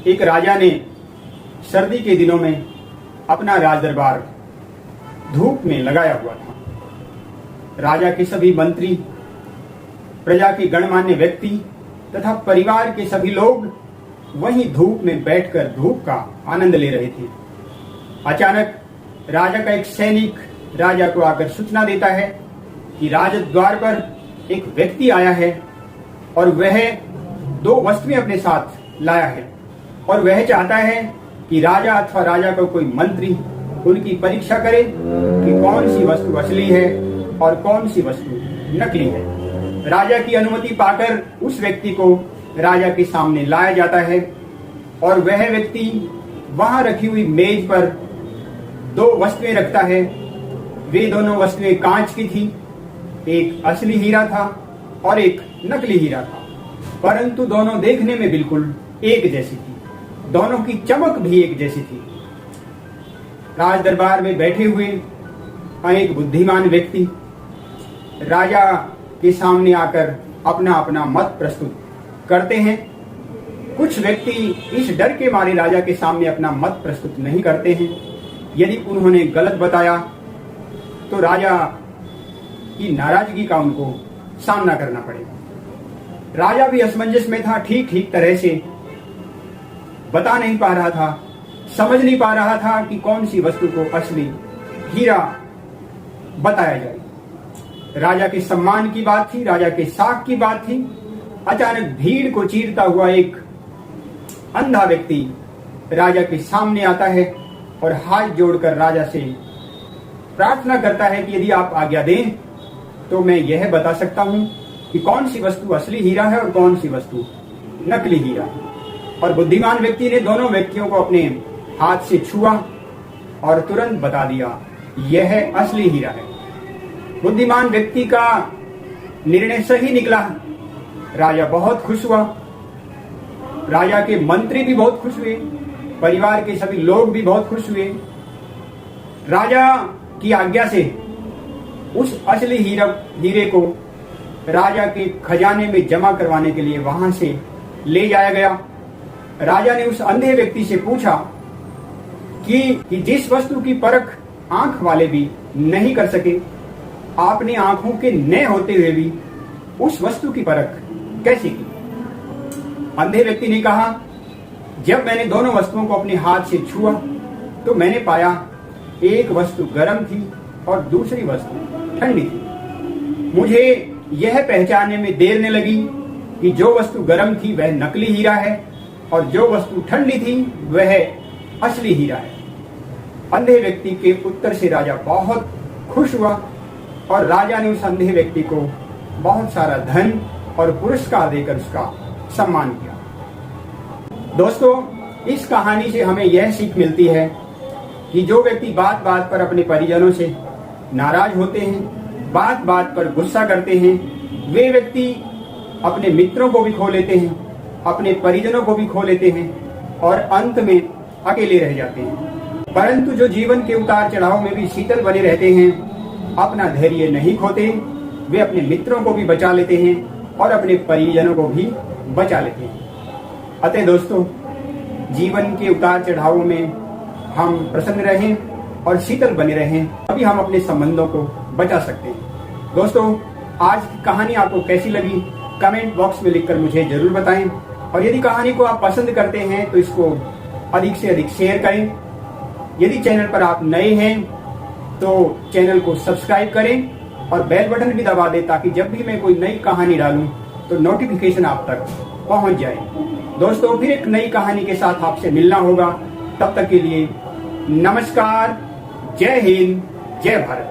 एक राजा ने सर्दी के दिनों में अपना राज दरबार धूप में लगाया हुआ था। राजा के सभी मंत्री, प्रजा के गणमान्य व्यक्ति तथा परिवार के सभी लोग वहीं धूप में बैठकर धूप का आनंद ले रहे थे। अचानक राजा का एक सैनिक राजा को आकर सूचना देता है कि राजद्वार पर एक व्यक्ति आया है और वह 2 वस्तुएं अपने साथ लाया है और वह चाहता है कि राजा अथवा राजा का कोई मंत्री उनकी परीक्षा करे कि कौन सी वस्तु असली है और कौन सी वस्तु नकली है। राजा की अनुमति पाकर उस व्यक्ति को राजा के सामने लाया जाता है और वह व्यक्ति वहां रखी हुई मेज पर 2 वस्तुएं रखता है। वे दोनों वस्तुएं कांच की थी, एक असली हीरा था और एक नकली हीरा था, परंतु दोनों देखने में बिल्कुल एक जैसी थी। दोनों की चमक भी एक जैसी थी। राज दरबार में बैठे हुए अनेक बुद्धिमान व्यक्ति राजा के सामने आकर अपना अपना मत प्रस्तुत करते हैं। कुछ व्यक्ति इस डर के मारे राजा के सामने अपना मत प्रस्तुत नहीं करते हैं। यदि उन्होंने गलत बताया तो राजा की नाराजगी का उनको सामना करना पड़ेगा। राजा भी असमंजस में था, ठीक तरह से बता नहीं पा रहा था, समझ नहीं पा रहा था कि कौन सी वस्तु को असली हीरा बताया जाए। राजा के सम्मान की बात थी, राजा के साख की बात थी। अचानक भीड़ को चीरता हुआ एक अंधा व्यक्ति राजा के सामने आता है और हाथ जोड़कर राजा से प्रार्थना करता है कि यदि आप आज्ञा दें तो मैं यह बता सकता हूं कि कौन सी वस्तु असली हीरा है और कौन सी वस्तु नकली हीरा है। और बुद्धिमान व्यक्ति ने दोनों व्यक्तियों को अपने हाथ से छुआ और तुरंत बता दिया यह असली हीरा है। बुद्धिमान व्यक्ति का निर्णय सही निकला। राजा बहुत खुश हुआ। राजा के मंत्री भी बहुत खुश हुए, परिवार के सभी लोग भी बहुत खुश हुए। राजा की आज्ञा से उस असली हीरे को राजा के खजाने में जमा करवाने के लिए वहां से ले जाया गया। राजा ने उस अंधे व्यक्ति से पूछा कि जिस वस्तु की परख आंख वाले भी नहीं कर सके, आपने आंखों के न होते हुए भी उस वस्तु की परख कैसे की? अंधे व्यक्ति ने कहा, जब मैंने दोनों वस्तुओं को अपने हाथ से छुआ तो मैंने पाया एक वस्तु गर्म थी और दूसरी वस्तु ठंडी थी। मुझे यह पहचानने में देर न लगी कि जो वस्तु गर्म थी वह नकली हीरा है और जो वस्तु ठंडी थी वह असली हीरा है। अंधे व्यक्ति के उत्तर से राजा बहुत खुश हुआ और राजा ने उस अंधे व्यक्ति को बहुत सारा धन और पुरस्कार देकर उसका सम्मान किया। दोस्तों, इस कहानी से हमें यह सीख मिलती है कि जो व्यक्ति बात बात पर अपने परिजनों से नाराज होते हैं, बात बात पर गुस्सा करते हैं, वे व्यक्ति अपने मित्रों को भी खो लेते हैं, अपने परिजनों को भी खो लेते हैं और अंत में अकेले रह जाते हैं। परंतु जो जीवन के उतार चढ़ाव में भी शीतल बने रहते हैं, अपना धैर्य नहीं खोते, वे अपने मित्रों को भी बचा लेते हैं और अपने परिजनों को भी बचा लेते हैं। अतः दोस्तों, जीवन के उतार चढ़ावों में हम प्रसन्न रहें और शीतल बने रहें, तभी हम अपने संबंधों को बचा सकते हैं। दोस्तों, आज की कहानी आपको कैसी लगी कमेंट बॉक्स में लिखकर मुझे जरूर बताएं और यदि कहानी को आप पसंद करते हैं तो इसको अधिक से अधिक शेयर करें। यदि चैनल पर आप नए हैं तो चैनल को सब्सक्राइब करें और बेल बटन भी दबा दें ताकि जब भी मैं कोई नई कहानी डालूं तो नोटिफिकेशन आप तक पहुंच जाए। दोस्तों, फिर एक नई कहानी के साथ आपसे मिलना होगा। तब तक के लिए नमस्कार, जय हिंद, जय भारत।